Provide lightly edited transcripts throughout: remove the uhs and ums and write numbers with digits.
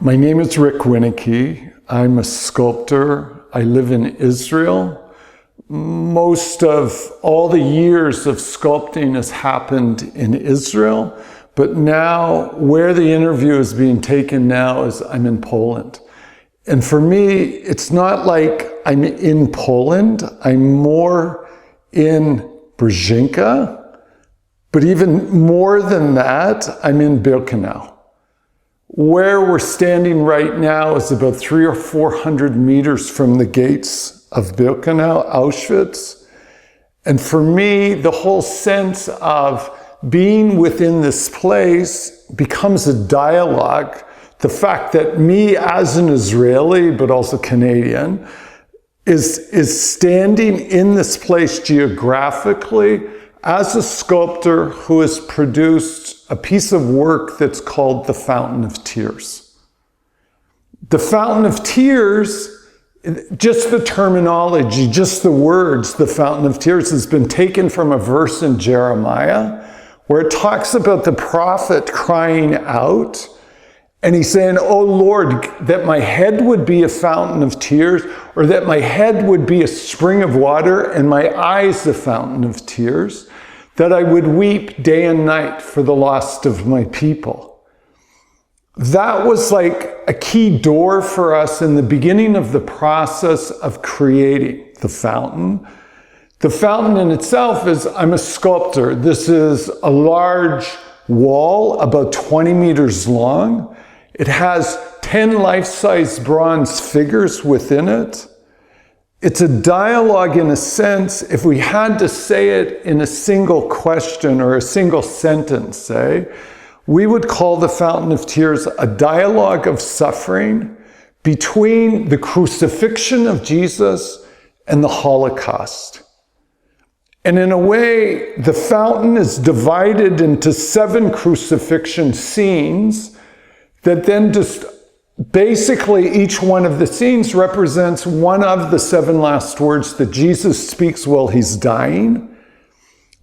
My name is Rick Winicky. I'm a sculptor. I live in Israel. Most of all the years of sculpting has happened in Israel, but now where the interview is being taken now is I'm in Poland. And for me, it's not like I'm in Poland. I'm more in Brzezinka, but even more than that, I'm in Birkenau. Where we're standing right now is about 300 or 400 meters from the gates of Birkenau, Auschwitz. And for me, the whole sense of being within this place becomes a dialogue. The fact that me as an Israeli, but also Canadian, is standing in this place geographically as a sculptor who has produced a piece of work that's called the Fountain of Tears. The Fountain of Tears, just the terminology, just the words, the Fountain of Tears, has been taken from a verse in Jeremiah where it talks about the prophet crying out. And he's saying, oh Lord, that my head would be a fountain of tears, or that my head would be a spring of water, and my eyes a fountain of tears, that I would weep day and night for the loss of my people. That was like a key door for us in the beginning of the process of creating the fountain. The fountain in itself is, I'm a sculptor. This is a large wall, about 20 meters long. It has 10 life-size bronze figures within it. It's a dialogue in a sense. If we had to say it in a single question or a single sentence, say, we would call the Fountain of Tears a dialogue of suffering between the crucifixion of Jesus and the Holocaust. And in a way, the fountain is divided into 7 crucifixion scenes that then just basically each one of the scenes represents one of the 7 last words that Jesus speaks while he's dying.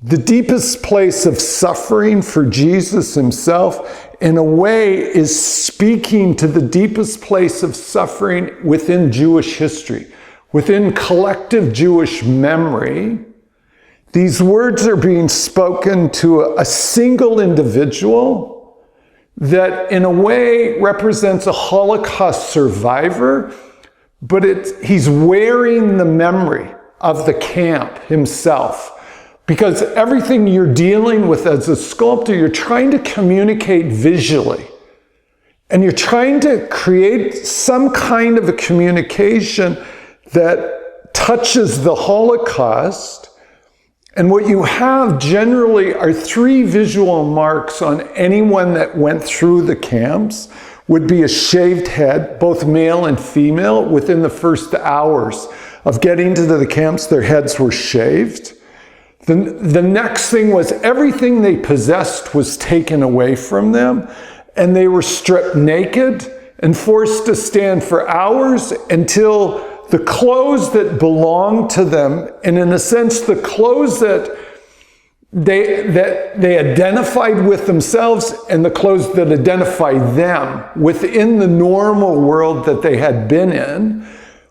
The deepest place of suffering for Jesus himself, in a way, is speaking to the deepest place of suffering within Jewish history, within collective Jewish memory. These words are being spoken to a single individual that in a way represents a Holocaust survivor, but he's wearing the memory of the camp himself. Because everything you're dealing with as a sculptor, you're trying to communicate visually. And you're trying to create some kind of a communication that touches the Holocaust. And what you have generally are 3 visual marks on anyone that went through the camps. Would be a shaved head, both male and female. Within the first hours of getting to the camps, their heads were shaved. The next thing was everything they possessed was taken away from them, and they were stripped naked and forced to stand for hours until the clothes that belonged to them, and in a sense, the clothes that they identified with themselves and the clothes that identify them within the normal world that they had been in.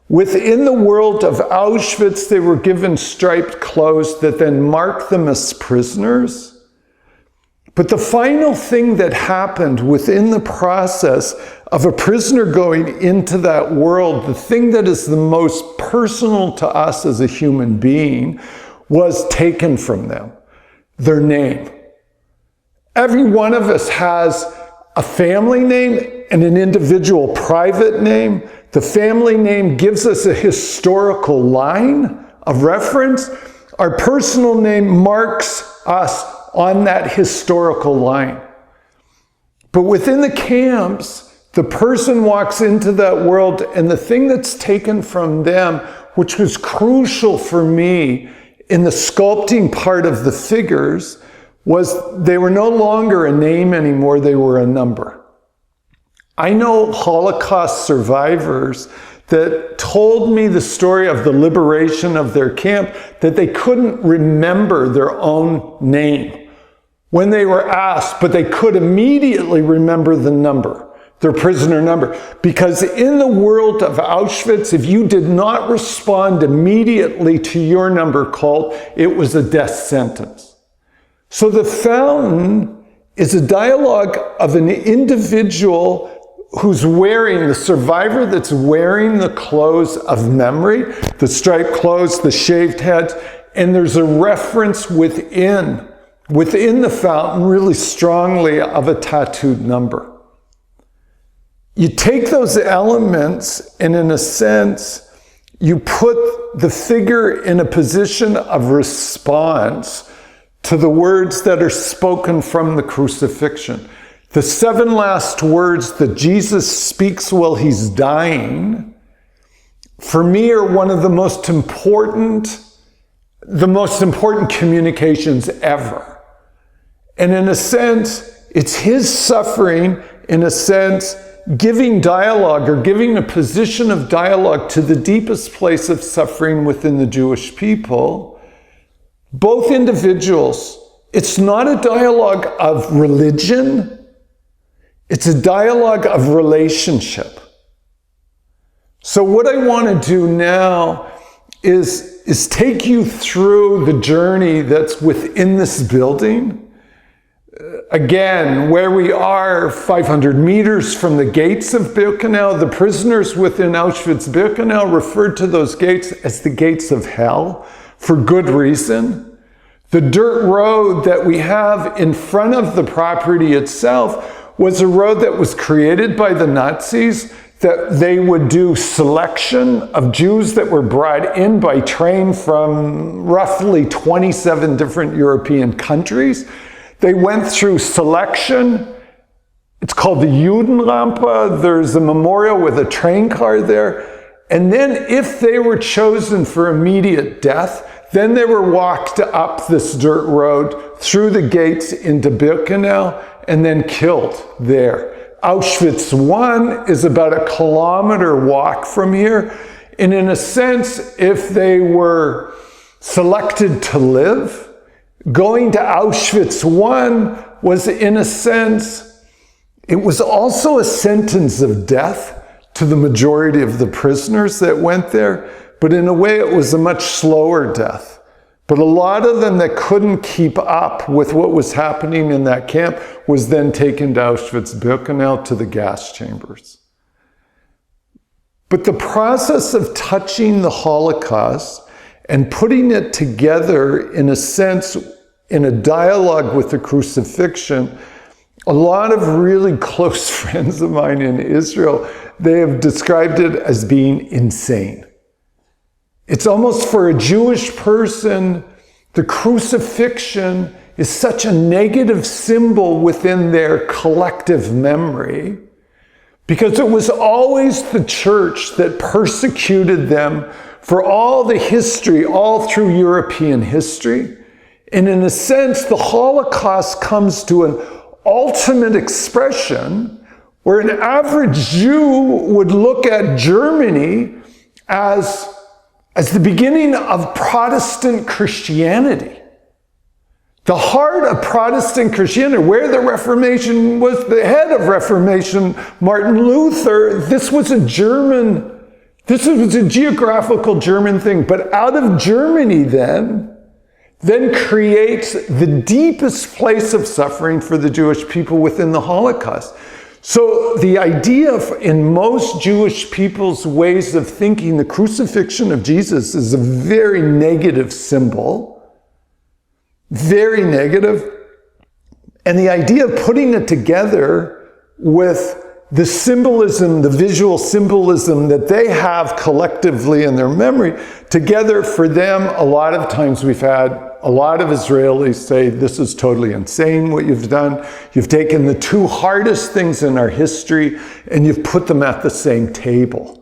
Within the world of Auschwitz, they were given striped clothes that then marked them as prisoners. But the final thing that happened within the process of a prisoner going into that world, the thing that is the most personal to us as a human being, was taken from them, their name. Every one of us has a family name and an individual private name. The family name gives us a historical line of reference. Our personal name marks us on that historical line. But within the camps, the person walks into that world, and the thing that's taken from them, which was crucial for me in the sculpting part of the figures, was they were no longer a name anymore, they were a number. I know Holocaust survivors that told me the story of the liberation of their camp, that they couldn't remember their own name when they were asked, but they could immediately remember the number. their prisoner number. Because in the world of Auschwitz, if you did not respond immediately to your number called, it was a death sentence. So the fountain is a dialogue of an individual who's wearing, the survivor that's wearing the clothes of memory, the striped clothes, the shaved heads, and there's a reference within the fountain really strongly of a tattooed number. You take those elements and in a sense, you put the figure in a position of response to the words that are spoken from the crucifixion. The 7 last words that Jesus speaks while he's dying, for me, are one of the most important communications ever. And in a sense, it's his suffering, in a sense, giving dialogue or giving a position of dialogue to the deepest place of suffering within the Jewish people. Both individuals, it's not a dialogue of religion, it's a dialogue of relationship. So what I want to do now is take you through the journey that's within this building. Again, where we are 500 meters from the gates of Birkenau, the prisoners within Auschwitz-Birkenau referred to those gates as the gates of hell for good reason. The dirt road that we have in front of the property itself was a road that was created by the Nazis, that they would do selection of Jews that were brought in by train from roughly 27 different European countries. They went through selection. It's called the Judenrampe. There's a memorial with a train car there. And then if they were chosen for immediate death, then they were walked up this dirt road through the gates into Birkenau and then killed there. Auschwitz I is about a kilometer walk from here. And in a sense, if they were selected to live, going to Auschwitz I was, in a sense, it was also a sentence of death to the majority of the prisoners that went there, but in a way it was a much slower death. But a lot of them that couldn't keep up with what was happening in that camp was then taken to Auschwitz-Birkenau to the gas chambers. But the process of touching the Holocaust and putting it together, in a sense, in a dialogue with the crucifixion, a lot of really close friends of mine in Israel, they have described it as being insane. It's almost, for a Jewish person, the crucifixion is such a negative symbol within their collective memory, because it was always the church that persecuted them for all the history, all through European history. And in a sense, the Holocaust comes to an ultimate expression where an average Jew would look at Germany as the beginning of Protestant Christianity. The heart of Protestant Christianity, where the Reformation was, the head of Reformation, Martin Luther, this was a geographical German thing. But out of Germany then creates the deepest place of suffering for the Jewish people within the Holocaust. So the idea in most Jewish people's ways of thinking, the crucifixion of Jesus is a very negative symbol, very negative. And the idea of putting it together with the symbolism, the visual symbolism that they have collectively in their memory, together for them, a lot of times we've had a lot of Israelis say, this is totally insane what you've done. You've taken the two hardest things in our history and you've put them at the same table.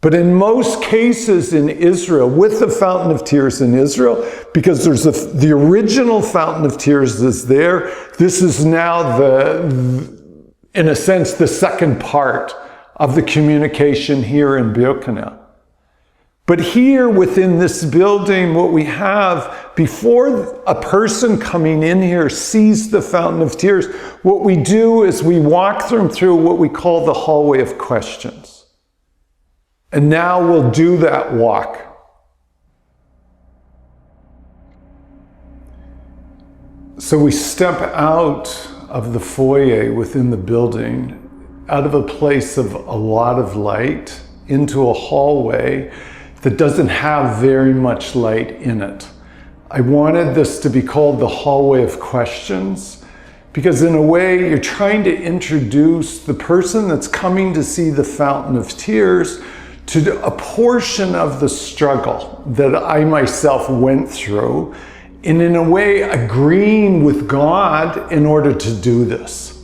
But in most cases in Israel, with the Fountain of Tears in Israel, because there's the original Fountain of Tears is there, this is now in a sense, the second part of the communication here in Birkenau. But here within this building, what we have, before a person coming in here sees the fountain of tears, what we do is we walk them through what we call the hallway of questions. And now we'll do that walk. So we step out of the foyer within the building, out of a place of a lot of light, into a hallway that doesn't have very much light in it. I wanted this to be called the hallway of questions because in a way you're trying to introduce the person that's coming to see the fountain of tears to a portion of the struggle that I myself went through, and in a way agreeing with God in order to do this.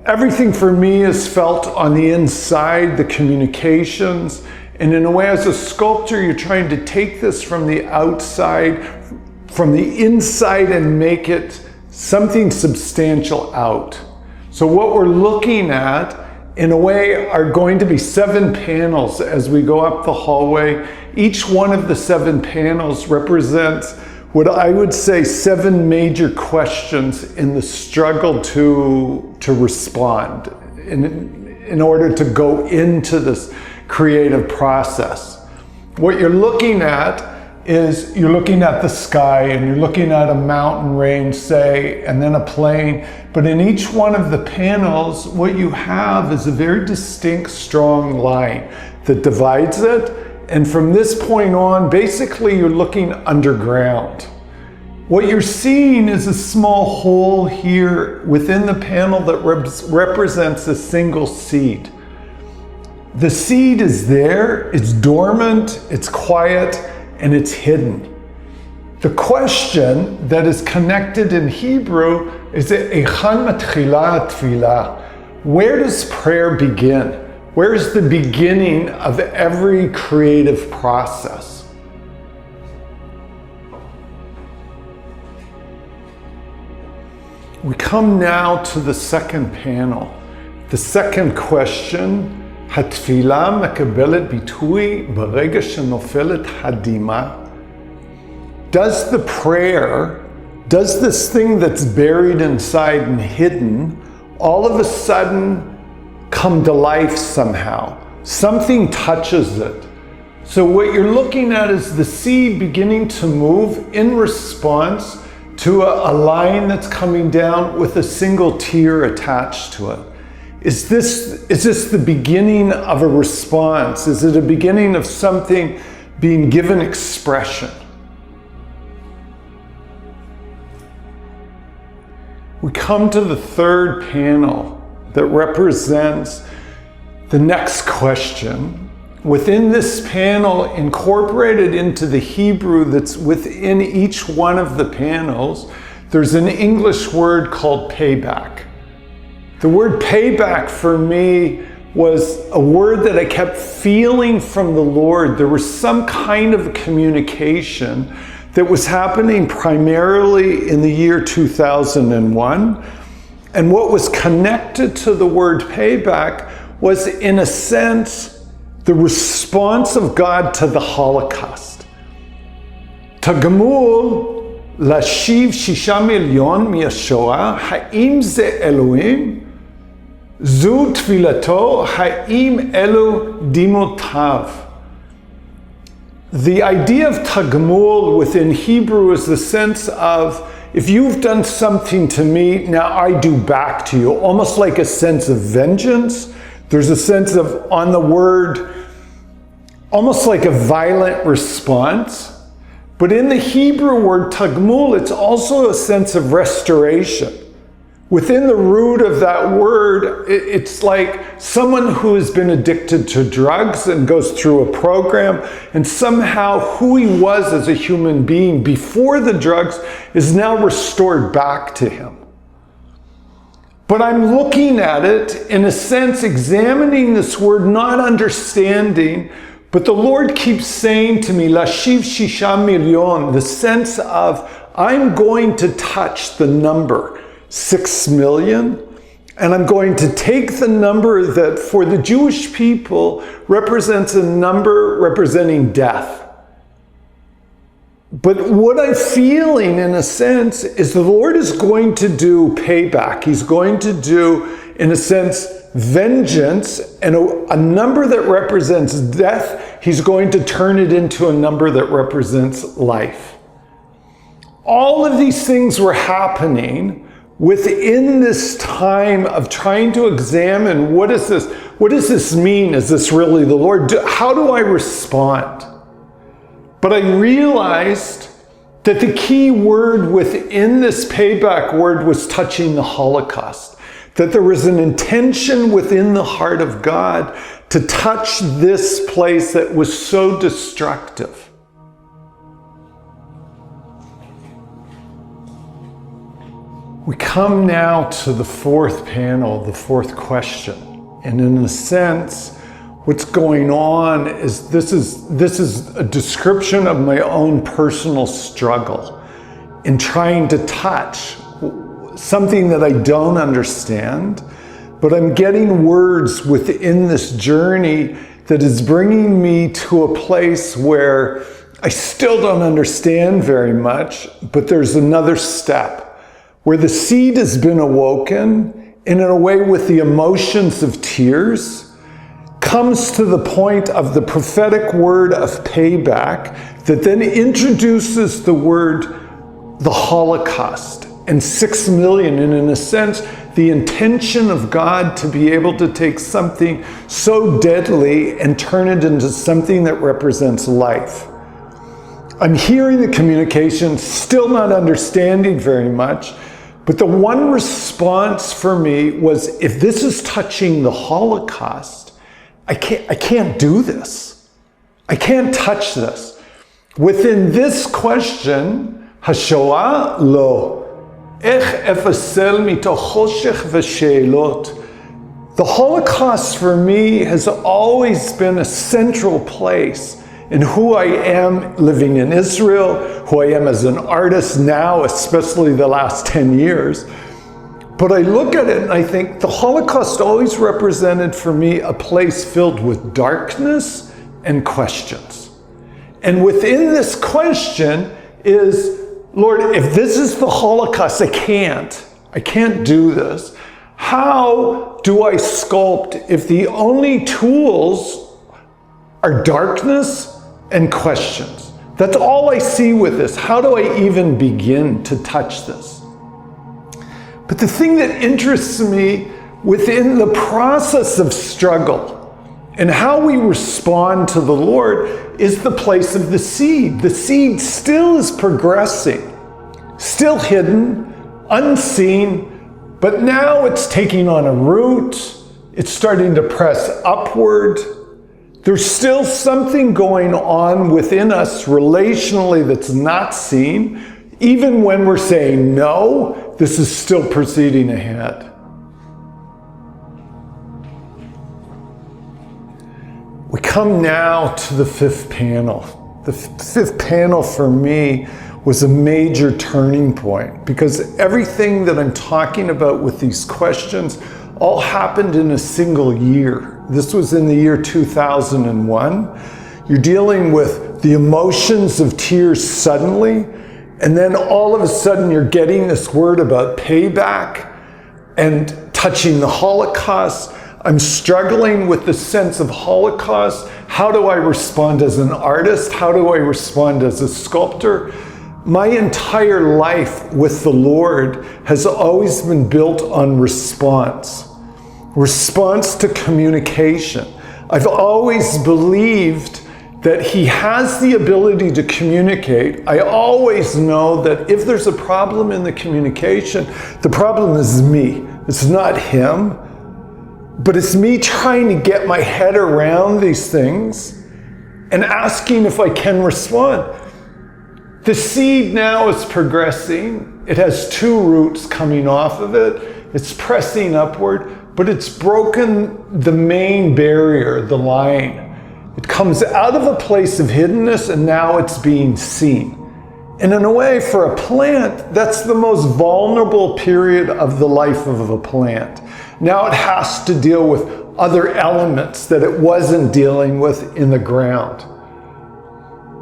Everything for me is felt on the inside, the communications, and in a way as a sculptor, you're trying to take this from the outside, from the inside, and make it something substantial out. So what we're looking at, in a way, are going to be 7 panels as we go up the hallway. Each one of the 7 panels represents what I would say 7 major questions in the struggle to respond in order to go into this creative process. What you're looking at is you're looking at the sky and you're looking at a mountain range, say, and then a plain. But in each one of the panels, what you have is a very distinct, strong line that divides it. And from this point on, basically you're looking underground. What you're seeing is a small hole here within the panel that represents a single seed. The seed is there, it's dormant, it's quiet, and it's hidden. The question that is connected in Hebrew is Eichan matchila tefillah. Where does prayer begin? Where is the beginning of every creative process? We come now to the second panel. The second question, התפילה מקבלת ביטוי ברגע שנופלת הדמעה. Does the prayer, does this thing that's buried inside and hidden, all of a sudden come to life somehow? Something touches it. So what you're looking at is the seed beginning to move in response to a line that's coming down with a single tear attached to it. Is this the beginning of a response? Is it a beginning of something being given expression? We come to the third panel that represents the next question. Within this panel, incorporated into the Hebrew that's within each one of the panels, there's an English word called payback. The word payback for me was a word that I kept feeling from the Lord. There was some kind of communication that was happening primarily in the year 2001. And what was connected to the word payback was, in a sense, the response of God to the Holocaust. Tagamul lashiv 6 מיליון מהשואה, האם זה אלוהים? זו תפילתו, האם אלו דמעותיו? The idea of tagmul within Hebrew is the sense of, if you've done something to me, now I do back to you. Almost like a sense of vengeance. There's a sense of, on the word, almost like a violent response. But in the Hebrew word tagmul, it's also a sense of restoration. Within the root of that word, it's like someone who has been addicted to drugs and goes through a program, and somehow who he was as a human being before the drugs is now restored back to him. But I'm looking at it, in a sense, examining this word, not understanding, but the Lord keeps saying to me, Lashiv 6 million, the sense of, I'm going to touch the number 6 million, And I'm going to take the number that for the Jewish people represents a number representing death. But what I'm feeling, in a sense, is the Lord is going to do payback. He's going to do, in a sense, vengeance, and a number that represents death, he's going to turn it into a number that represents life. All of these things were happening within this time of trying to examine, what does this mean? Is this really the Lord? How do I respond? But I realized that the key word within this payback word was touching the Holocaust. That there was an intention within the heart of God to touch this place that was so destructive. We come now to the fourth panel, the fourth question. And in a sense, what's going on is this is a description of my own personal struggle in trying to touch something that I don't understand, but I'm getting words within this journey that is bringing me to a place where I still don't understand very much, but there's another step where the seed has been awoken, and in a way with the emotions of tears, comes to the point of the prophetic word of payback that then introduces the word, the Holocaust, and 6 million, and in a sense, the intention of God to be able to take something so deadly and turn it into something that represents life. I'm hearing the communication, still not understanding very much, but the one response for me was, if this is touching the Holocaust, I can't do this. I can't touch this. Within this question, HaShoah lo, ech efasel mitoch choshech v'sheilot. The Holocaust for me has always been a central place in who I am living in Israel, who I am as an artist now, especially the last 10 years. But I look at it and I think the Holocaust always represented for me a place filled with darkness and questions. And within this question is, Lord, if this is the Holocaust, I can't do this. How do I sculpt if the only tools are darkness and questions? That's all I see with this. How do I even begin to touch this? But the thing that interests me within the process of struggle and how we respond to the Lord is the place of the seed. The seed still is progressing, still hidden, unseen, but now it's taking on a root. It's starting to press upward. There's still something going on within us relationally that's not seen. Even when we're saying no, this is still proceeding ahead. We come now to the fifth panel. The fifth panel for me was a major turning point because everything that I'm talking about with these questions all happened in a single year. This was in the year 2001. You're dealing with the emotions of tears suddenly, and then all of a sudden you're getting this word about payback and touching the Holocaust. I'm struggling with the sense of Holocaust. How do I respond as an artist? How do I respond as a sculptor? My entire life with the Lord has always been built on response. Response to communication. I've always believed that He has the ability to communicate. I always know that if there's a problem in the communication, the problem is me. It's not Him, but it's me trying to get my head around these things and asking if I can respond. The seed now is progressing. It has 2 roots coming off of it. It's pressing upward, but it's broken the main barrier, the line. It comes out of a place of hiddenness and now it's being seen. And in a way, for a plant, that's the most vulnerable period of the life of a plant. Now it has to deal with other elements that it wasn't dealing with in the ground.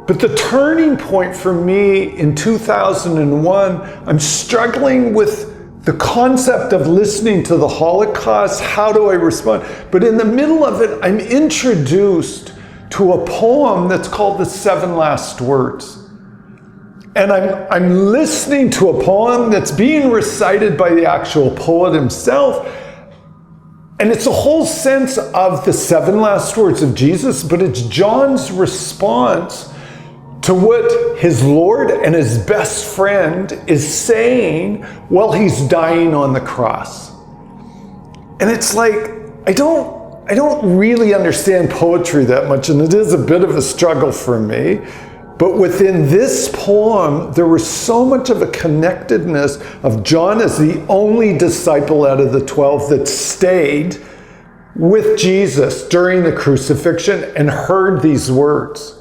But the turning point for me in 2001, I'm struggling with the concept of listening to the Holocaust. How do I respond? But in the middle of it, I'm introduced to a poem that's called The Seven Last Words. And I'm listening to a poem that's being recited by the actual poet himself. And it's a whole sense of the seven last words of Jesus, but it's John's response to what his Lord and his best friend is saying while he's dying on the cross. And it's like, I don't really understand poetry that much, and it is a bit of a struggle for me. But within this poem, there was so much of a connectedness of John as the only disciple out of the 12 that stayed with Jesus during the crucifixion and heard these words.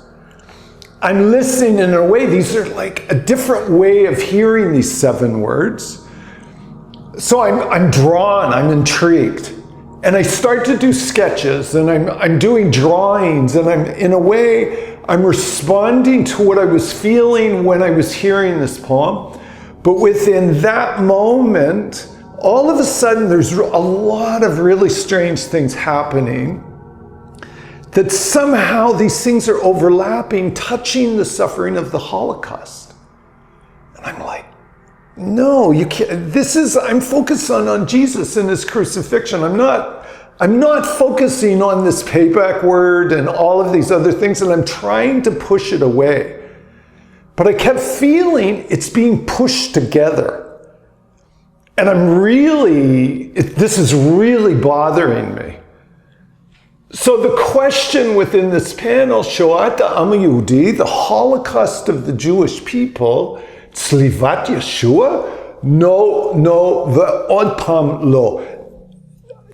I'm listening in a way, these are like a different way of hearing these seven words. So I'm drawn, I'm intrigued. And I start to do sketches, and I'm doing drawings, and in a way, I'm responding to what I was feeling when I was hearing this poem. But within that moment, all of a sudden, there's a lot of really strange things happening, that somehow these things are overlapping, touching the suffering of the Holocaust. And I'm like, no, you can't. I'm focused on Jesus and his crucifixion. I'm not focusing on this payback word and all of these other things, and I'm trying to push it away. But I kept feeling it's being pushed together. And this is really bothering me. So the question within this panel, Shoat ha'am hayehudi, the Holocaust of the Jewish people, Tzlivat Yeshua? No, ve'od pam lo.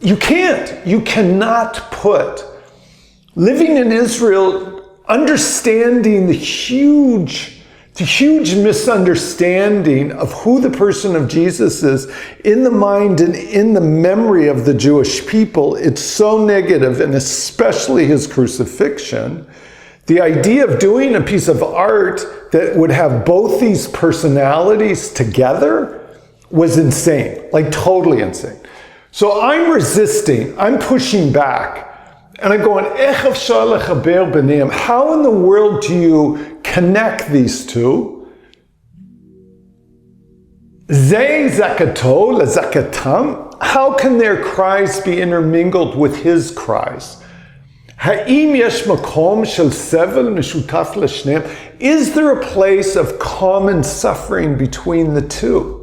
You cannot put living in Israel, understanding the huge misunderstanding of who the person of Jesus is in the mind and in the memory of the Jewish people. It's so negative, and especially his crucifixion. The idea of doing a piece of art that would have both these personalities together was insane, like totally insane. So I'm resisting, I'm pushing back, and I'm going, how in the world do you connect these two? How can their cries be intermingled with his cries? Is there a place of common suffering between the two?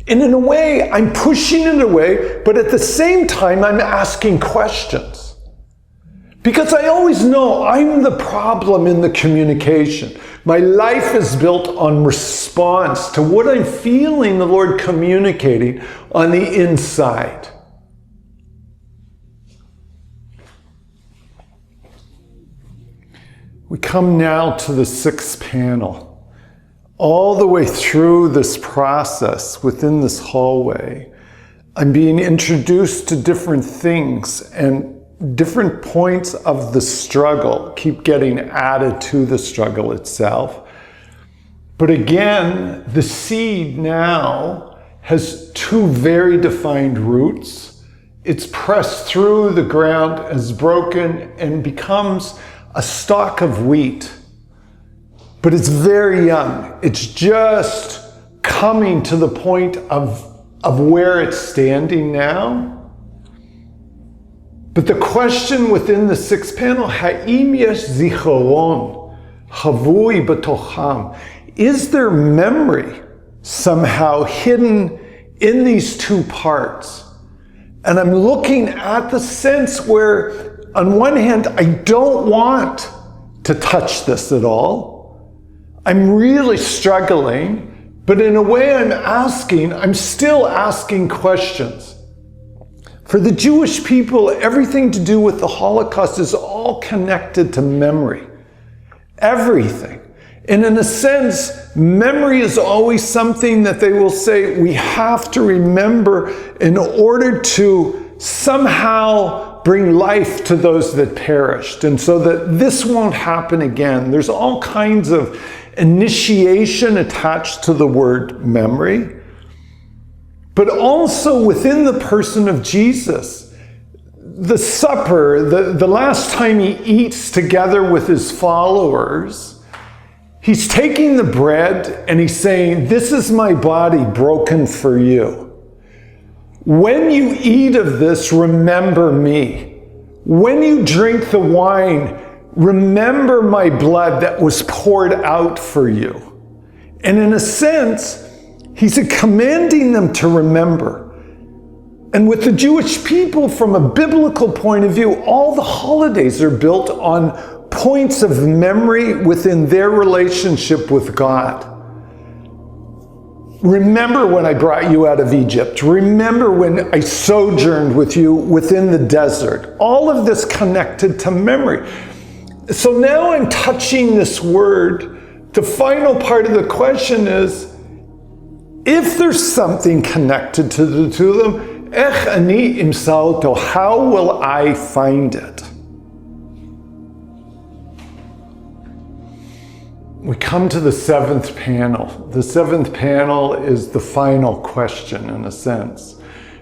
And in a way, I'm pushing it away, but at the same time, I'm asking questions. Because I always know I'm the problem in the communication. My life is built on response to what I'm feeling the Lord communicating on the inside. We come now to the sixth panel. All the way through this process, within this hallway, I'm being introduced to different things, and different points of the struggle keep getting added to the struggle itself. But again, the seed now has two very defined roots. It's pressed through the ground, is broken, and becomes a stalk of wheat. But it's very young. It's just coming to the point of where it's standing now. But the question within the sixth panel, Ha'im yesh zicharon havui b'tocham, is there memory somehow hidden in these two parts? And I'm looking at the sense where, on one hand, I don't want to touch this at all. I'm really struggling, but in a way I'm still asking questions. For the Jewish people, everything to do with the Holocaust is all connected to memory. Everything. And in a sense, memory is always something that they will say we have to remember in order to somehow bring life to those that perished, and so that this won't happen again. There's all kinds of initiation attached to the word memory. But also within the person of Jesus, the supper, the last time he eats together with his followers, he's taking the bread and he's saying, "This is my body broken for you. When you eat of this, remember me. When you drink the wine, remember my blood that was poured out for you." And in a sense, he's commanding them to remember. And with the Jewish people, from a biblical point of view, all the holidays are built on points of memory within their relationship with God. Remember when I brought you out of Egypt. Remember when I sojourned with you within the desert. All of this connected to memory. So now I'm touching this word. The final part of the question is, if there's something connected to the two of them, ech ani imsa oto, how will I find it? We come to the seventh panel. The seventh panel is the final question, in a sense.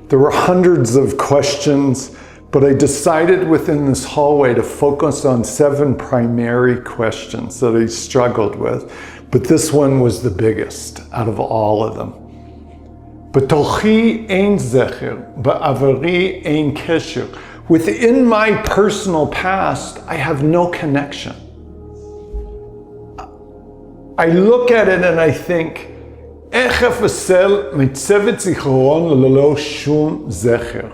There were hundreds of questions, but I decided within this hallway to focus on 7 primary questions that I struggled with. But this one was the biggest out of all of them. B'tochi ein zecher, ba'avari ein kesher. Within my personal past, I have no connection. I look at it and I think, איך אפסל מצבת זיכרון ללא שום זכר?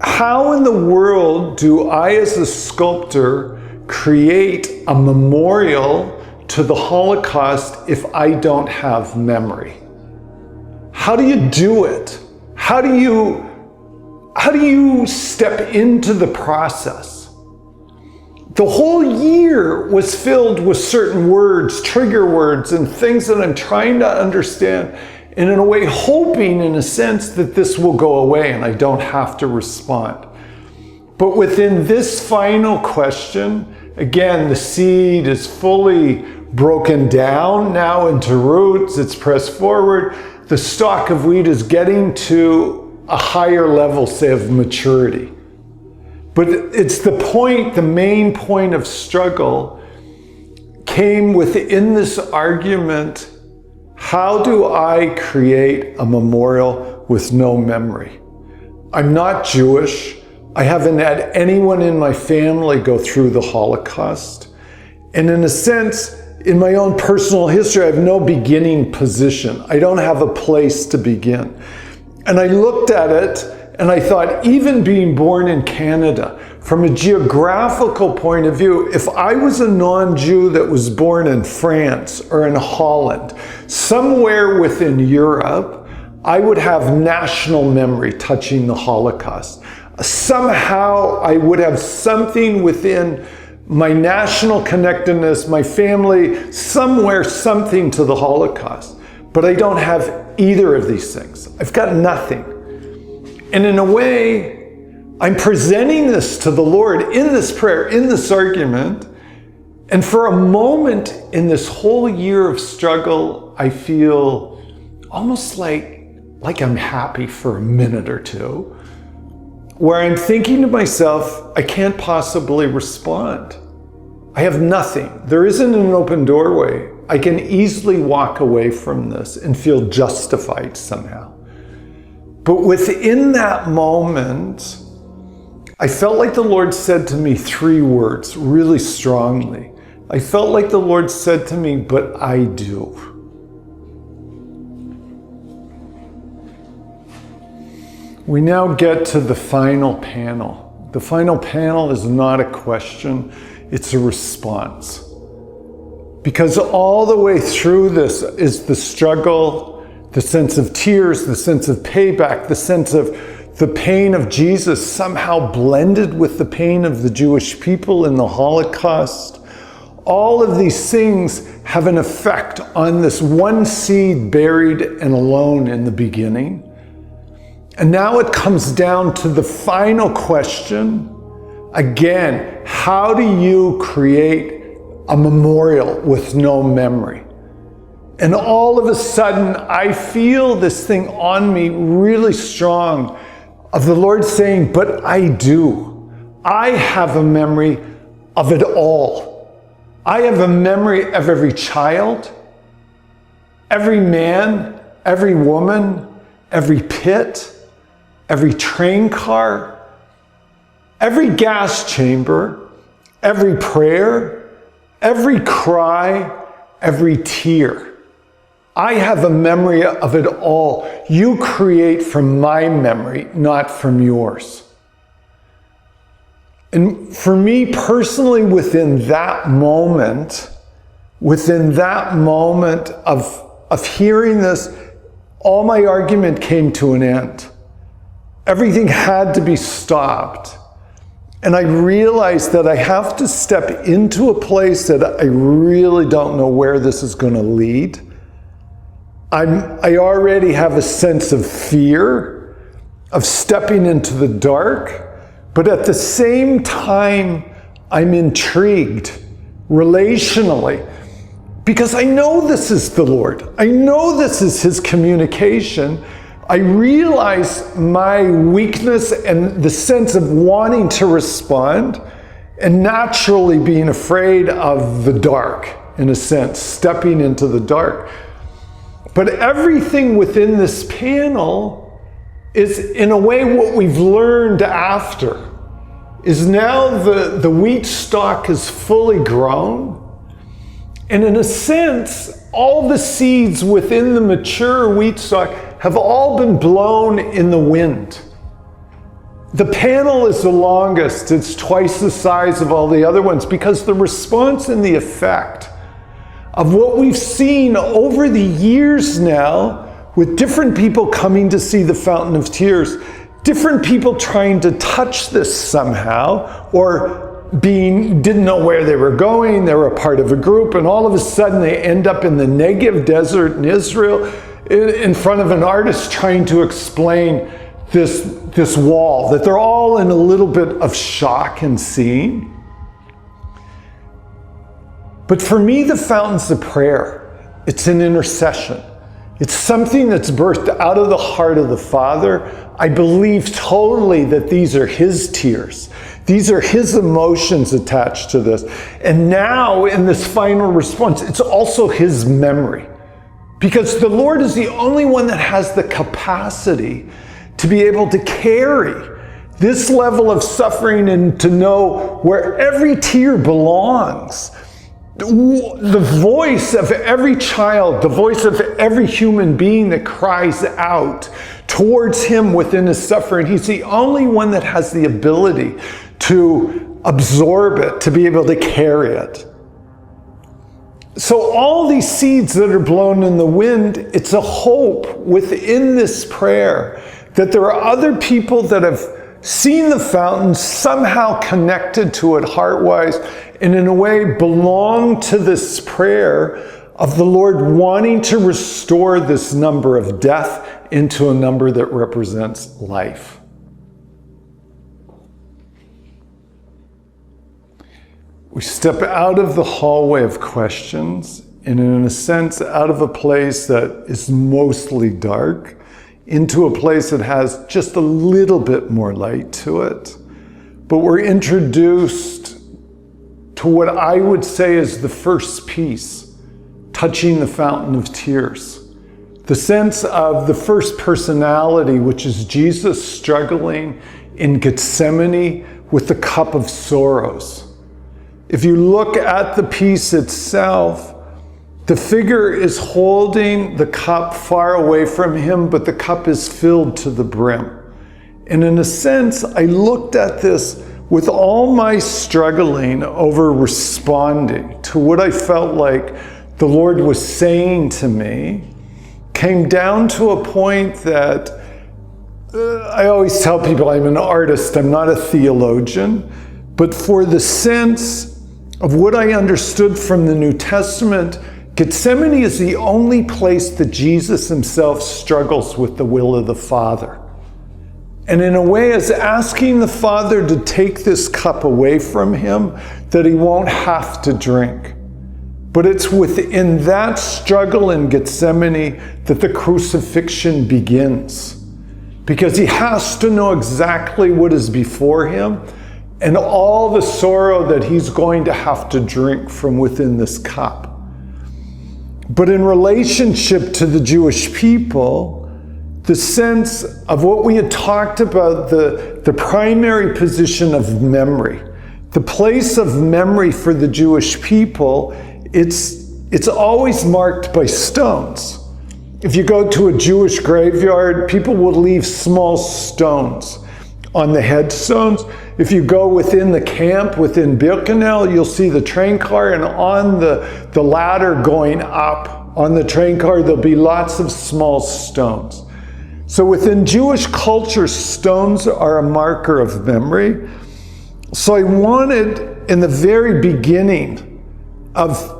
How in the world do I, as a sculptor, create a memorial to the Holocaust if I don't have memory? How do you do it? How do you step into the process? The whole year was filled with certain words, trigger words, and things that I'm trying to understand, and in a way hoping, in a sense, that this will go away and I don't have to respond. But within this final question, again, the seed is fully broken down now into roots, it's pressed forward. The stalk of wheat is getting to a higher level, say, of maturity. But it's the point, the main point of struggle came within this argument. How do I create a memorial with no memory? I'm not Jewish. I haven't had anyone in my family go through the Holocaust. And in a sense, in my own personal history, I have no beginning position. I don't have a place to begin. And I looked at it and I thought, even being born in Canada, from a geographical point of view, if I was a non-Jew that was born in France or in Holland, somewhere within Europe, I would have national memory touching the Holocaust. Somehow I would have something within my national connectedness, my family, somewhere, something to the Holocaust. But I don't have either of these things. I've got nothing. And in a way, I'm presenting this to the Lord in this prayer, in this argument. And for a moment in this whole year of struggle, I feel almost like I'm happy for a minute or two, where I'm thinking to myself, I can't possibly respond. I have nothing. There isn't an open doorway. I can easily walk away from this and feel justified somehow. But within that moment, I felt like the Lord said to me 3 words really strongly. I felt like the Lord said to me, but I do. We now get to the final panel. The final panel is not a question, it's a response. Because all the way through this is the struggle, the sense of tears, the sense of payback, the sense of the pain of Jesus somehow blended with the pain of the Jewish people in the Holocaust. all of these things have an effect on this one seed buried and alone in the beginning. And now it comes down to the final question. Again, how do you create a memorial with no memory? And all of a sudden, I feel this thing on me really strong of the Lord saying, but I do. I have a memory of it all. I have a memory of every child, every man, every woman, every pit, every train car, every gas chamber, every prayer, every cry, every tear. I have a memory of it all. You create from my memory, not from yours. And for me personally, within that moment of hearing this, all my argument came to an end. Everything had to be stopped. And I realized that I have to step into a place that I really don't know where this is going to lead. I already have a sense of fear of stepping into the dark. But at the same time, I'm intrigued relationally because I know this is the Lord. I know this is His communication. I realize my weakness and the sense of wanting to respond and naturally being afraid of the dark, in a sense, stepping into the dark. But everything within this panel is, in a way, what we've learned after. Is now the wheat stalk is fully grown. And in a sense, all the seeds within the mature wheat stalk have all been blown in the wind. The panel is the longest. It's twice the size of all the other ones because the response and the effect of what we've seen over the years now with different people coming to see the Fountain of Tears, different people trying to touch this somehow, or didn't know where they were going, they were a part of a group, and all of a sudden they end up in the Negev desert in Israel in front of an artist trying to explain this wall, that they're all in a little bit of shock and seeing. But for me, the fountain's a prayer. It's an intercession. It's something that's birthed out of the heart of the Father. I believe totally that these are His tears. These are His emotions attached to this. And now in this final response, it's also His memory. Because the Lord is the only one that has the capacity to be able to carry this level of suffering and to know where every tear belongs. The voice of every child, the voice of every human being that cries out towards Him within His suffering. He's the only one that has the ability to absorb it, to be able to carry it. So all these seeds that are blown in the wind, it's a hope within this prayer that there are other people that have seen the fountain, somehow connected to it heart-wise, and in a way belong to this prayer of the Lord wanting to restore this number of death into a number that represents life. We step out of the hallway of questions, and in a sense, out of a place that is mostly dark, into a place that has just a little bit more light to it. But we're introduced to what I would say is the first piece, touching the Fountain of Tears. The sense of the first personality, which is Jesus struggling in Gethsemane with the cup of sorrows. If you look at the piece itself, the figure is holding the cup far away from him, but the cup is filled to the brim. And in a sense, I looked at this with all my struggling over responding to what I felt like the Lord was saying to me, came down to a point that I always tell people I'm an artist, I'm not a theologian, but for the sense of what I understood from the New Testament, Gethsemane is the only place that Jesus himself struggles with the will of the Father. And in a way is asking the Father to take this cup away from him that he won't have to drink. But it's within that struggle in Gethsemane that the crucifixion begins. Because he has to know exactly what is before him and all the sorrow that he's going to have to drink from within this cup. But in relationship to the Jewish people, the sense of what we had talked about, the primary position of memory, the place of memory for the Jewish people, it's always marked by stones. If you go to a Jewish graveyard, people will leave small stones on the headstones. If you go within the camp, within Birkenau, you'll see the train car, and on the ladder going up on the train car, there'll be lots of small stones. So within Jewish culture, stones are a marker of memory. So I wanted, in the very beginning of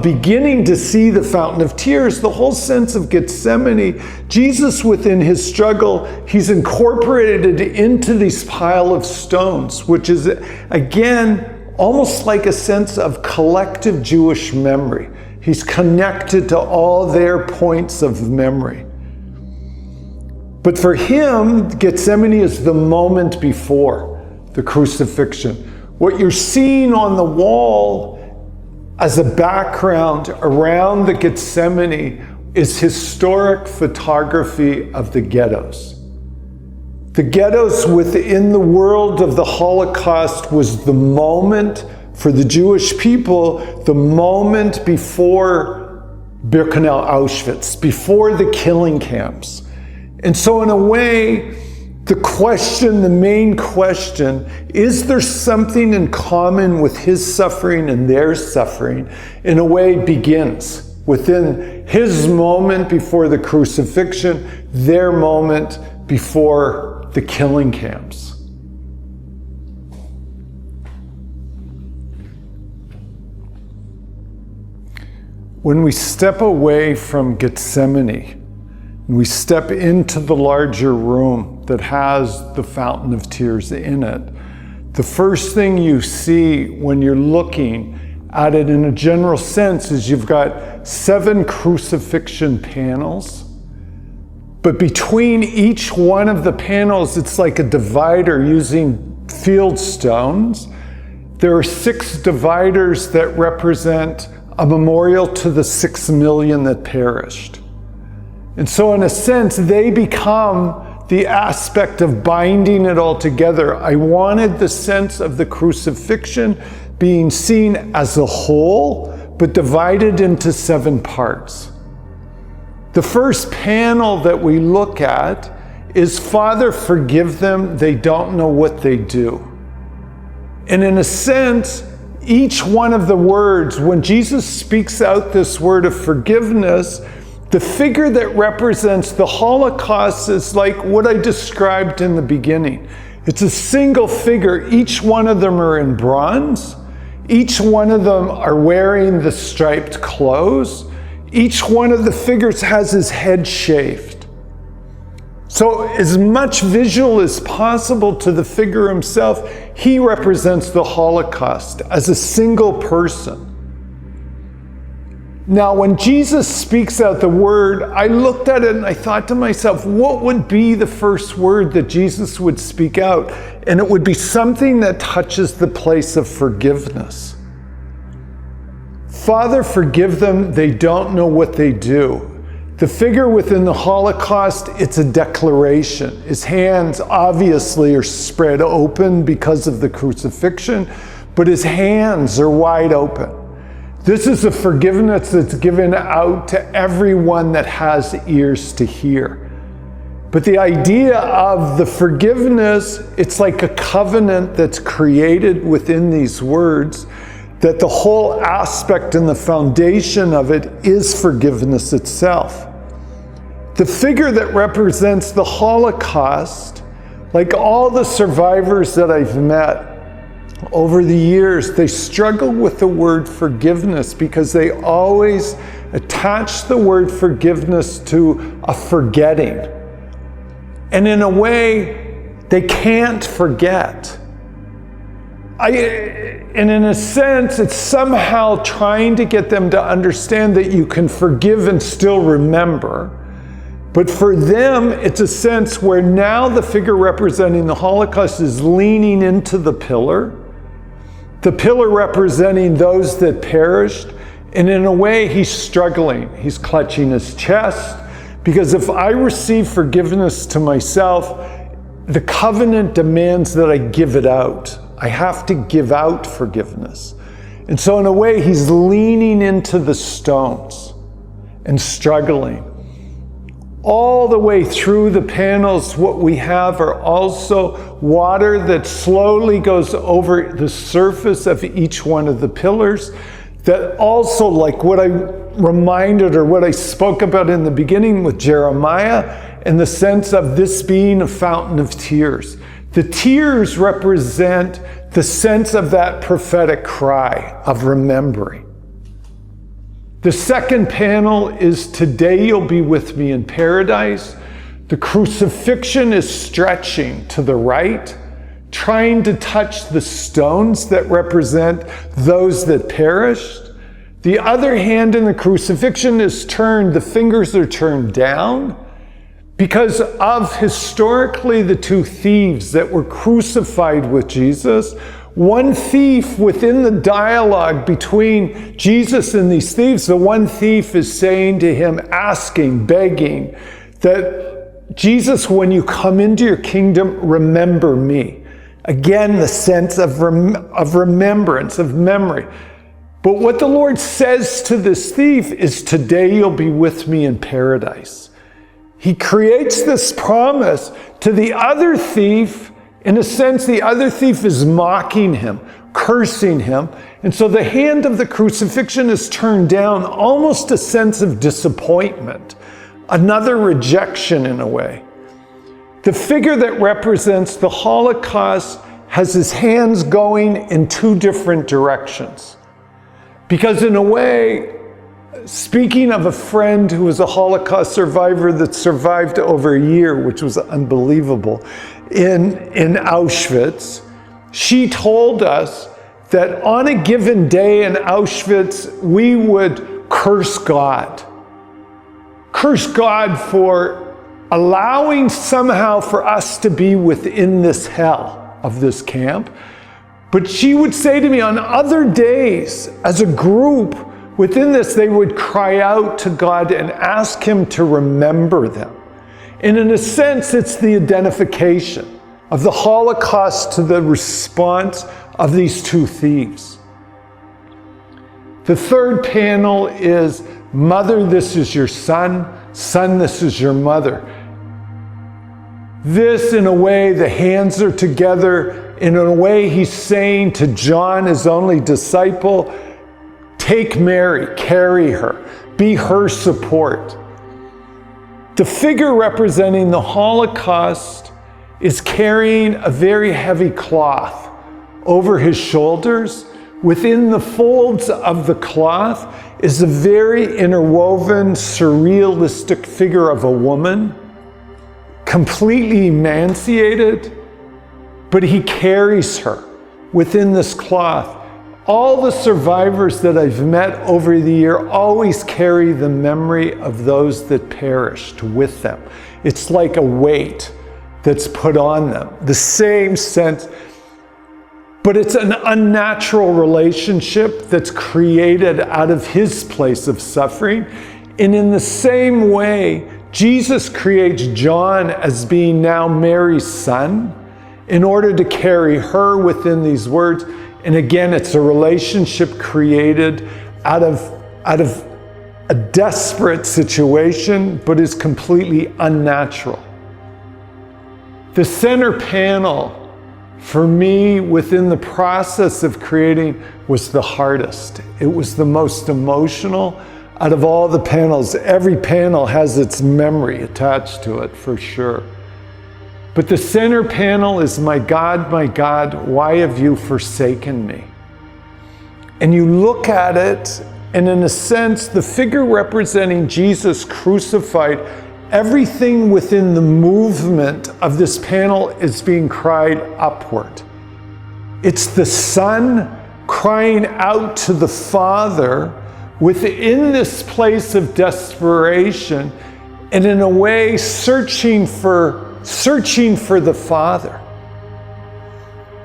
beginning to see the fountain of tears, the whole sense of Gethsemane, Jesus within his struggle, he's incorporated into these pile of stones, which is, again, almost like a sense of collective Jewish memory. He's connected to all their points of memory. But for him, Gethsemane is the moment before the crucifixion. What you're seeing on the wall as a background around the Gethsemane is historic photography of the ghettos. The ghettos within the world of the Holocaust was the moment for the Jewish people, the moment before Birkenau, Auschwitz, before the killing camps. And so in a way, the main question, is there something in common with his suffering and their suffering, in a way begins within his moment before the crucifixion, their moment before the killing camps. When we step away from Gethsemane, we step into the larger room that has the fountain of tears in it, the first thing you see when you're looking at it in a general sense is you've got 7 crucifixion panels, but between each one of the panels, it's like a divider using field stones. There are 6 dividers that represent a memorial to the 6 million that perished. And so in a sense, they become the aspect of binding it all together. I wanted the sense of the crucifixion being seen as a whole, but divided into 7 parts. The first panel that we look at is, Father, forgive them, they don't know what they do. And in a sense, each one of the words, when Jesus speaks out this word of forgiveness, the figure that represents the Holocaust is like what I described in the beginning. It's a single figure. Each one of them are in bronze. Each one of them are wearing the striped clothes. Each one of the figures has his head shaved. So as much visual as possible to the figure himself, he represents the Holocaust as a single person. Now, when Jesus speaks out the word, I looked at it and I thought to myself, what would be the first word that Jesus would speak out? And it would be something that touches the place of forgiveness. Father, forgive them, they don't know what they do. The figure within the Holocaust, it's a declaration. His hands obviously are spread open because of the crucifixion, but his hands are wide open. This is a forgiveness that's given out to everyone that has ears to hear. But the idea of the forgiveness, it's like a covenant that's created within these words, that the whole aspect and the foundation of it is forgiveness itself. The figure that represents the Holocaust, like all the survivors that I've met, over the years, they struggle with the word forgiveness because they always attach the word forgiveness to a forgetting. And in a way, they can't forget. And in a sense, it's somehow trying to get them to understand that you can forgive and still remember. But for them, it's a sense where now the figure representing the Holocaust is leaning into the pillar representing those that perished. And in a way, he's struggling. He's clutching his chest, because if I receive forgiveness to myself, the covenant demands that I give it out. I have to give out forgiveness. And so in a way, he's leaning into the stones and struggling. All the way through the panels, what we have are also water that slowly goes over the surface of each one of the pillars. That also, like what I reminded or what I spoke about in the beginning with Jeremiah, in the sense of this being a fountain of tears. The tears represent the sense of that prophetic cry of remembering. The second panel is today you'll be with me in paradise. The crucifixion is stretching to the right, trying to touch the stones that represent those that perished. The other hand in the crucifixion is turned, the fingers are turned down, because of historically the two thieves that were crucified with Jesus. One thief within the dialogue between Jesus and these thieves, the one thief is saying to him, asking, begging, that Jesus, when you come into your kingdom, remember me. Again, the sense of remembrance, of memory. But what the Lord says to this thief is, today you'll be with me in paradise. He creates this promise to the other thief. In a sense, the other thief is mocking him, cursing him. And so the hand of the crucifixion is turned down, almost a sense of disappointment, another rejection in a way. The figure that represents the Holocaust has his hands going in two different directions. Because in a way, speaking of a friend who was a Holocaust survivor that survived over a year, which was unbelievable, in Auschwitz, she told us that on a given day in Auschwitz, we would curse God. Curse God for allowing somehow for us to be within this hell of this camp. But she would say to me, on other days, as a group within this, they would cry out to God and ask him to remember them. And in a sense, it's the identification of the Holocaust to the response of these two thieves. The third panel is, mother, this is your son. Son, this is your mother. This, in a way, the hands are together. In a way, he's saying to John, his only disciple, take Mary, carry her, be her support. The figure representing the Holocaust is carrying a very heavy cloth over his shoulders. Within the folds of the cloth is a very interwoven, surrealistic figure of a woman, completely emaciated, but he carries her within this cloth. All the survivors that I've met over the year always carry the memory of those that perished with them. It's like a weight that's put on them. The same sense, but it's an unnatural relationship that's created out of his place of suffering. And in the same way, Jesus creates John as being now Mary's son in order to carry her within these words. And again, it's a relationship created out of a desperate situation, but is completely unnatural. The center panel, for me, within the process of creating, was the hardest. It was the most emotional out of all the panels. Every panel has its memory attached to it, for sure. But the center panel is, my God, why have you forsaken me? And you look at it, and in a sense, the figure representing Jesus crucified, everything within the movement of this panel is being cried upward. It's the Son crying out to the Father within this place of desperation, and in a way searching for the Father.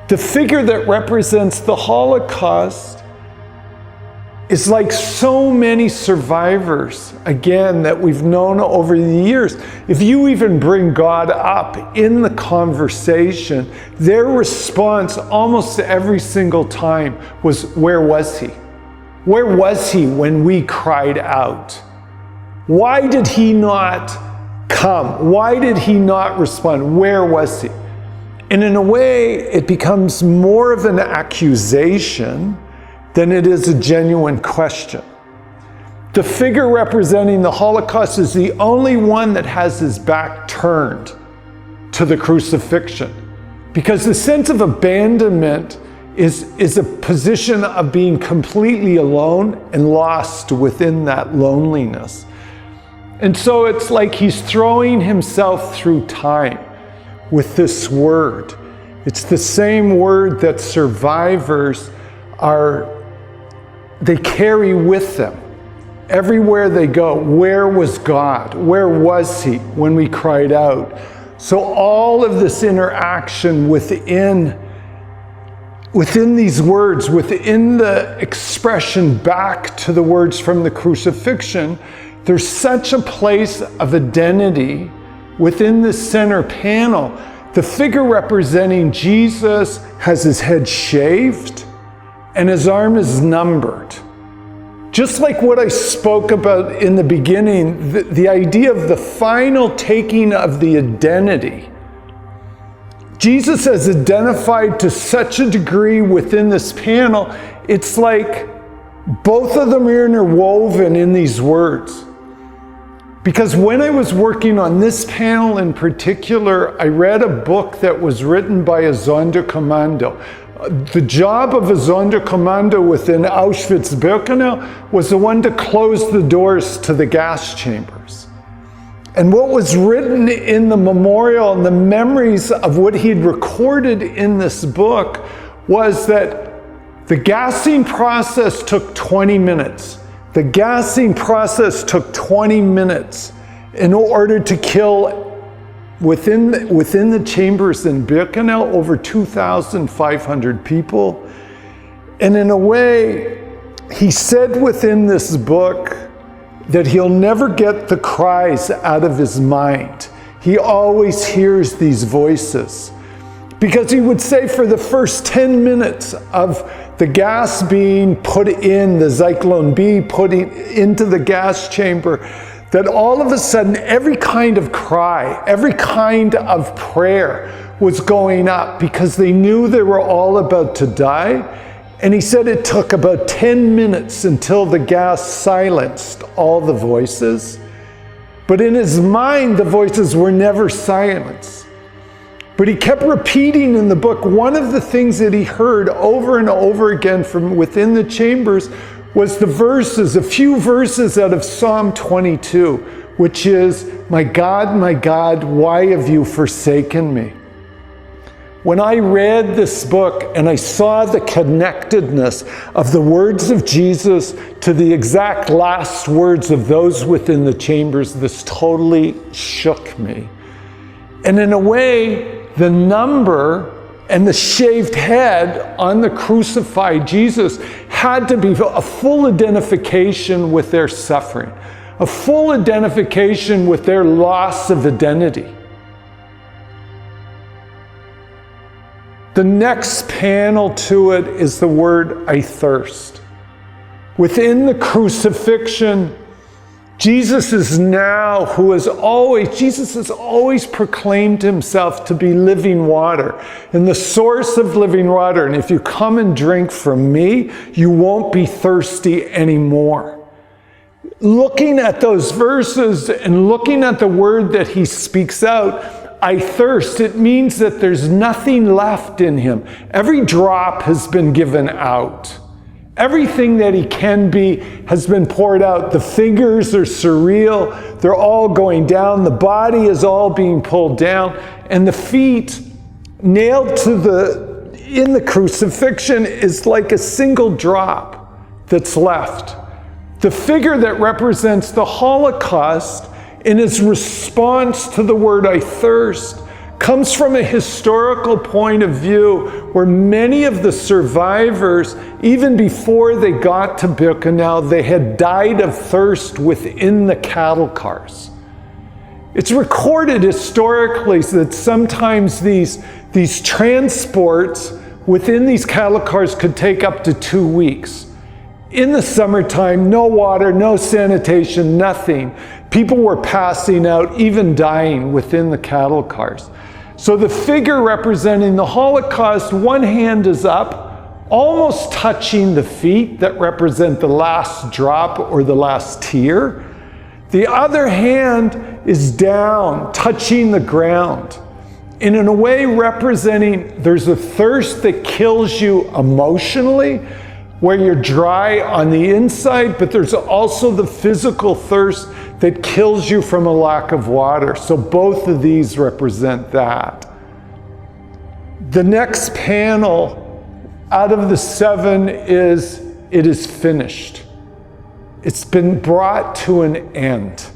The figure that represents the Holocaust is like so many survivors, again, that we've known over the years. If you even bring God up in the conversation, their response almost every single time was, where was he? Where was he when we cried out? Why did he not come? Why did he not respond? Where was he? And in a way, it becomes more of an accusation than it is a genuine question. The figure representing the Holocaust is the only one that has his back turned to the crucifixion, because the sense of abandonment is a position of being completely alone and lost within that loneliness. And so it's like he's throwing himself through time with this word. It's the same word that survivors they carry with them everywhere they go. Where was God? Where was he when we cried out? So all of this interaction within these words, within the expression back to the words from the crucifixion, there's such a place of identity within the center panel. The figure representing Jesus has his head shaved and his arm is numbered. Just like what I spoke about in the beginning, the idea of the final taking of the identity. Jesus is identified to such a degree within this panel, it's like both of them are interwoven in these words. Because when I was working on this panel in particular, I read a book that was written by a Sonderkommando. The job of a Sonderkommando within Auschwitz-Birkenau was the one to close the doors to the gas chambers. And what was written in the memorial and the memories of what he had recorded in this book was that the gassing process took 20 minutes. The gassing process took 20 minutes in order to kill within the chambers in Birkenau over 2,500 people. And in a way, he said within this book that he'll never get the cries out of his mind. He always hears these voices. Because he would say for the first 10 minutes of the gas being put in, the Zyklon B putting into the gas chamber, that all of a sudden every kind of cry, every kind of prayer was going up because they knew they were all about to die. And he said it took about 10 minutes until the gas silenced all the voices. But in his mind, the voices were never silenced. But he kept repeating in the book, one of the things that he heard over and over again from within the chambers was the verses, a few verses out of Psalm 22, which is, my God, why have you forsaken me? When I read this book and I saw the connectedness of the words of Jesus to the exact last words of those within the chambers, this totally shook me. And in a way, the number and the shaved head on the crucified Jesus had to be a full identification with their suffering, a full identification with their loss of identity. The next panel to it is the word, I thirst. Within the crucifixion, Jesus has always proclaimed himself to be living water and the source of living water. And if you come and drink from me, you won't be thirsty anymore. Looking at those verses and looking at the word that he speaks out, I thirst, it means that there's nothing left in him. Every drop has been given out. Everything that he can be has been poured out. The fingers are surreal. They're all going down. The body is all being pulled down. And the feet nailed in the crucifixion is like a single drop that's left. The figure that represents the Holocaust in its response to the word I thirst comes from a historical point of view where many of the survivors, even before they got to Birkenau, they had died of thirst within the cattle cars. It's recorded historically that sometimes these transports within these cattle cars could take up to 2 weeks. In the summertime, no water, no sanitation, nothing. People were passing out, even dying within the cattle cars. So the figure representing the Holocaust, one hand is up, almost touching the feet that represent the last drop or the last tear. The other hand is down, touching the ground. And in a way representing there's a thirst that kills you emotionally, where you're dry on the inside, but there's also the physical thirst that kills you from a lack of water. So both of these represent that. The next panel out of the 7 is, it is finished. It's been brought to an end.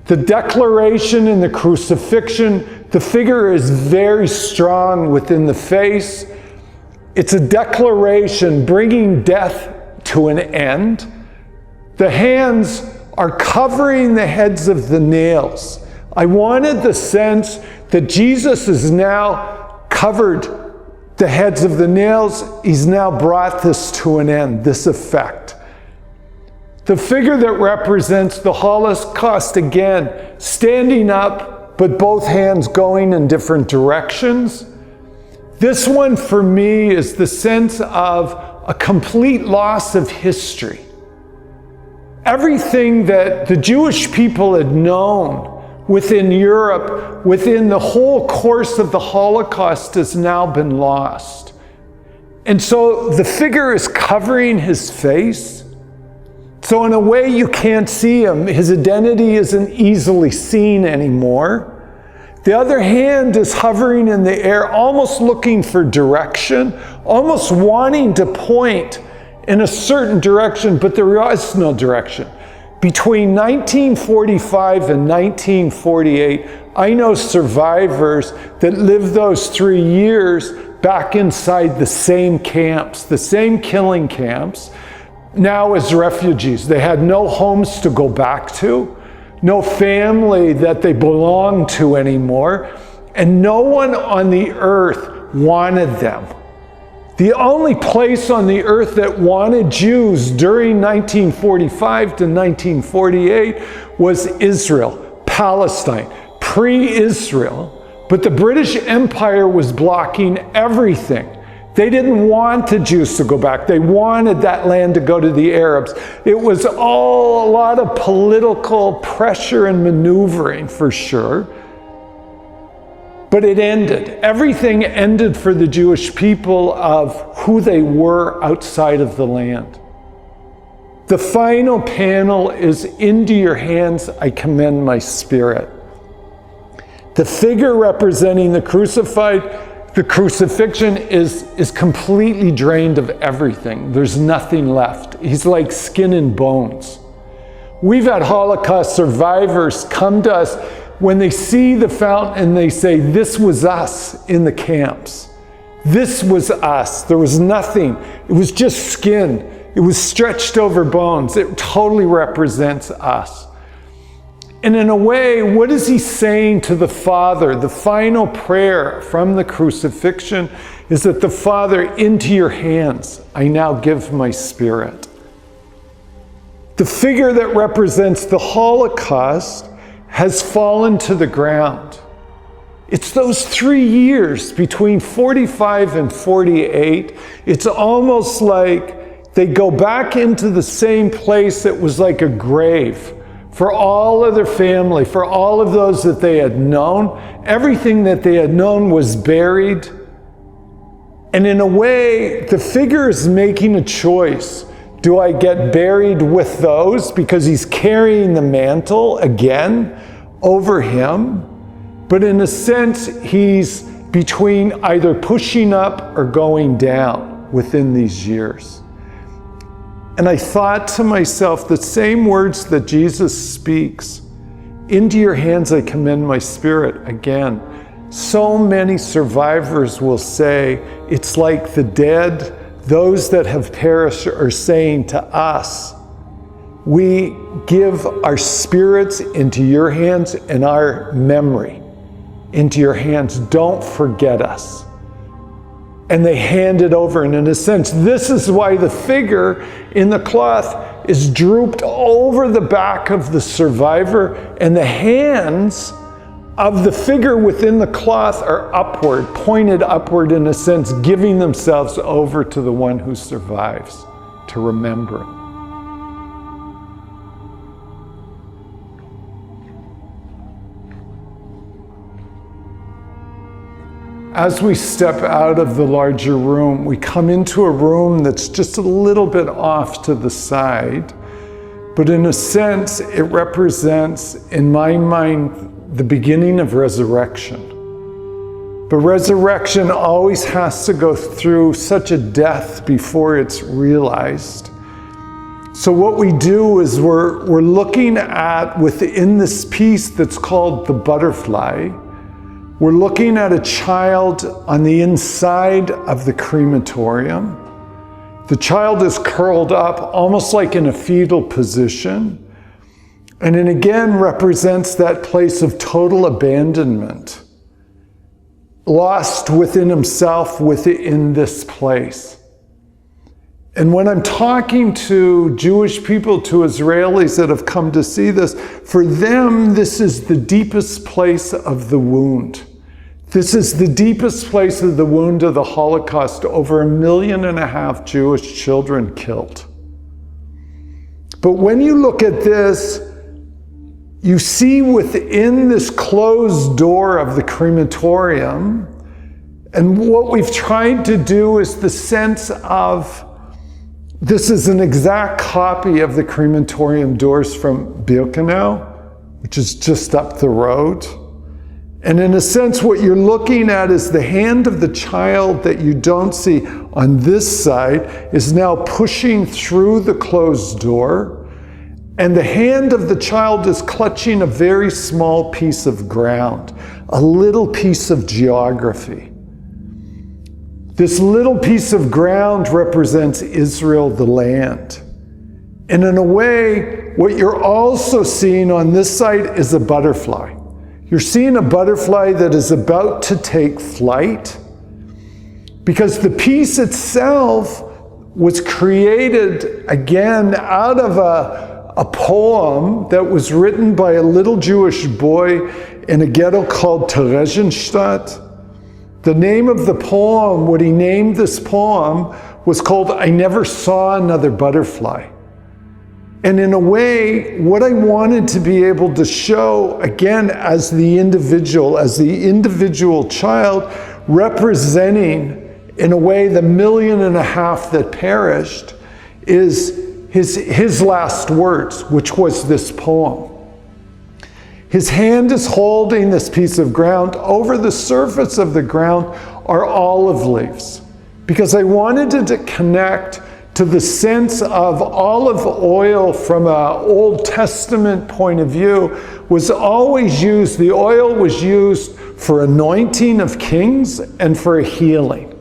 The declaration in the crucifixion, the figure is very strong within the face. It's a declaration bringing death to an end. The hands are covering the heads of the nails. I wanted the sense that Jesus has now covered the heads of the nails. He's now brought this to an end, this effect. The figure that represents the Holocaust, again, standing up, but both hands going in different directions. This one for me is the sense of a complete loss of history. Everything that the Jewish people had known within Europe, within the whole course of the Holocaust, has now been lost. And so the figure is covering his face. So in a way you can't see him. His identity isn't easily seen anymore. The other hand is hovering in the air, almost looking for direction, almost wanting to point in a certain direction, but there was no direction. Between 1945 and 1948, I know survivors that lived those 3 years back inside the same camps, the same killing camps, now as refugees. They had no homes to go back to, no family that they belonged to anymore, and no one on the earth wanted them. The only place on the earth that wanted Jews during 1945 to 1948 was Israel, Palestine, pre-Israel. But the British Empire was blocking everything. They didn't want the Jews to go back. They wanted that land to go to the Arabs. It was all a lot of political pressure and maneuvering for sure. But it ended. Everything ended for the Jewish people of who they were outside of the land. The final panel is, into your hands I commend my spirit. The figure representing the crucified, the crucifixion is completely drained of everything. There's nothing left. He's like skin and bones. We've had Holocaust survivors come to us when they see the fountain and they say, this was us in the camps. This was us. There was nothing. It was just skin. It was stretched over bones. It totally represents us. And in a way, what is he saying to the Father? The final prayer from the crucifixion is that the Father, into your hands I now give my spirit. The figure that represents the Holocaust has fallen to the ground. It's those 3 years between 45 and 48. It's almost like they go back into the same place that was like a grave for all of their family, for all of those that they had known. Everything that they had known was buried. And in a way, the figure is making a choice. Do I get buried with those because he's carrying the mantle again over him? But in a sense, he's between either pushing up or going down within these years. And I thought to myself, the same words that Jesus speaks, into your hands I commend my spirit, again. So many survivors will say, it's like the dead, those that have perished are saying to us, we give our spirits into your hands and our memory into your hands. Don't forget us. And they hand it over. And in a sense, this is why the figure in the cloth is drooped over the back of the survivor, and the hands of the figure within the cloth are upward, pointed upward in a sense, giving themselves over to the one who survives, to remember him. As we step out of the larger room, we come into a room that's just a little bit off to the side, but in a sense, it represents, in my mind, the beginning of resurrection. But resurrection always has to go through such a death before it's realized. So what we do is we're looking at, within this piece that's called the butterfly, we're looking at a child on the inside of the crematorium. The child is curled up almost like in a fetal position. And it again represents that place of total abandonment, lost within himself, within this place. And when I'm talking to Jewish people, to Israelis that have come to see this, for them, this is the deepest place of the wound. This is the deepest place of the wound of the Holocaust, over 1.5 million Jewish children killed. But when you look at this, you see within this closed door of the crematorium, and what we've tried to do is the sense of, this is an exact copy of the crematorium doors from Birkenau, which is just up the road. And in a sense, what you're looking at is the hand of the child that you don't see on this side is now pushing through the closed door. And the hand of the child is clutching a very small piece of ground, a little piece of geography. This little piece of ground represents Israel, the land. And in a way, what you're also seeing on this side is a butterfly. You're seeing a butterfly that is about to take flight, because the piece itself was created, again, out of a poem that was written by a little Jewish boy in a ghetto called Theresienstadt. The name of the poem, what he named this poem, was called I Never Saw Another Butterfly. And in a way, what I wanted to be able to show, again, as the individual child, representing, in a way, the 1.5 million that perished, is his last words, which was this poem. His hand is holding this piece of ground. Over the surface of the ground are olive leaves, because I wanted to connect to the sense of olive oil from an Old Testament point of view was always used, the oil was used for anointing of kings and for healing.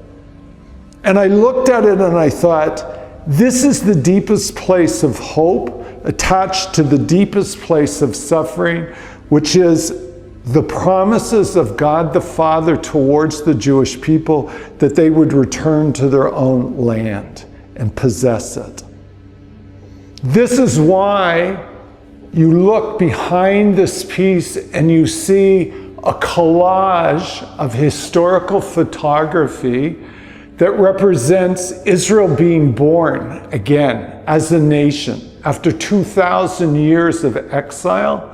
And I looked at it and I thought, this is the deepest place of hope attached to the deepest place of suffering, which is the promises of God the Father towards the Jewish people that they would return to their own land and possess it. This is why you look behind this piece and you see a collage of historical photography that represents Israel being born again as a nation, after 2,000 years of exile.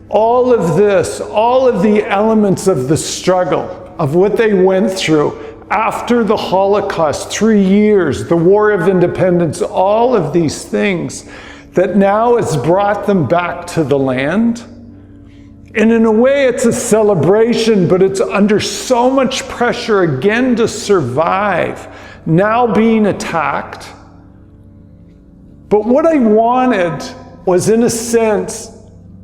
All of this, all of the elements of the struggle, of what they went through after the Holocaust, 3 years, the War of Independence, all of these things that now has brought them back to the land. And in a way, it's a celebration, but it's under so much pressure again to survive, now being attacked. But what I wanted was, in a sense,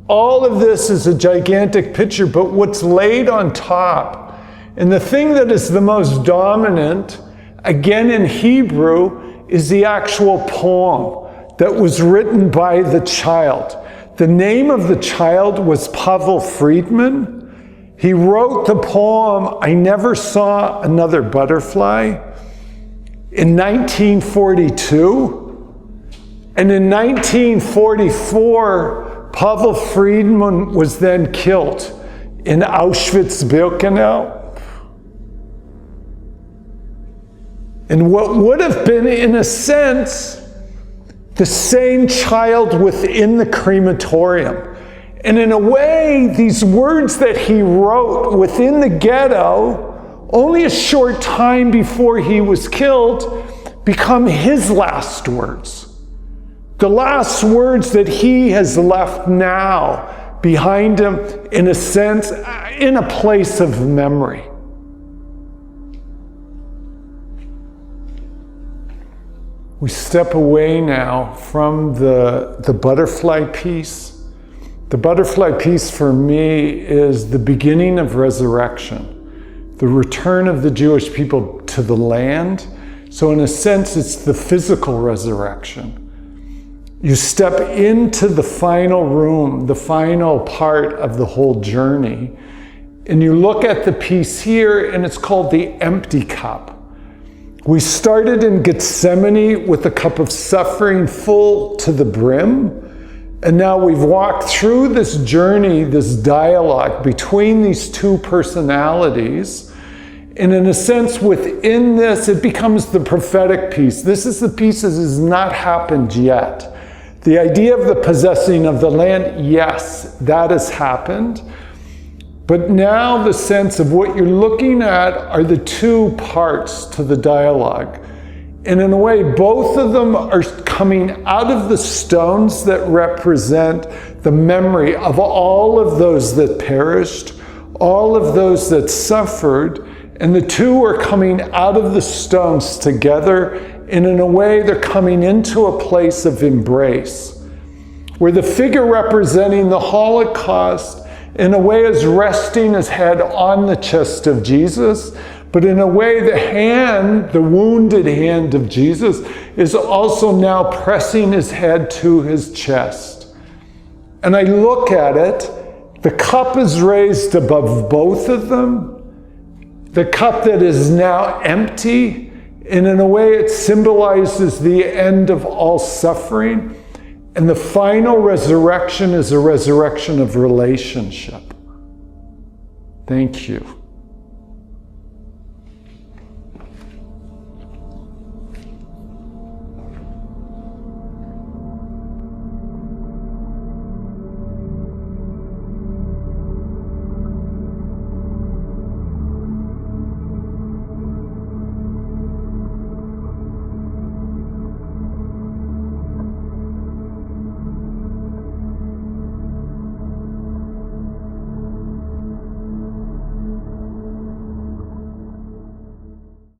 all of this is a gigantic picture, but what's laid on top, and the thing that is the most dominant, again in Hebrew, is the actual poem that was written by the child. The name of the child was Pavel Friedman. He wrote the poem, I Never Saw Another Butterfly, in 1942. And in 1944, Pavel Friedman was then killed in Auschwitz-Birkenau. And what would have been, in a sense, the same child within the crematorium. And in a way, these words that he wrote within the ghetto, only a short time before he was killed, become his last words. The last words that he has left now behind him, in a sense, in a place of memory. We step away now from the butterfly piece. The butterfly piece for me is the beginning of resurrection, the return of the Jewish people to the land. So in a sense, it's the physical resurrection. You step into the final room, the final part of the whole journey, and you look at the piece here, and it's called the empty cup. We started in Gethsemane with a cup of suffering full to the brim, and now we've walked through this journey, this dialogue between these two personalities, and in a sense within this it becomes the prophetic piece. This is the piece that has not happened yet. The idea of the possessing of the land, yes, that has happened. But now the sense of what you're looking at are the two parts to the dialogue. And in a way, both of them are coming out of the stones that represent the memory of all of those that perished, all of those that suffered, and the two are coming out of the stones together, and in a way they're coming into a place of embrace, where the figure representing the Holocaust in a way is resting his head on the chest of Jesus, but in a way the hand, the wounded hand of Jesus, is also now pressing his head to his chest. And I look at it, the cup is raised above both of them, the cup that is now empty, and in a way it symbolizes the end of all suffering. And the final resurrection is a resurrection of relationship. Thank you.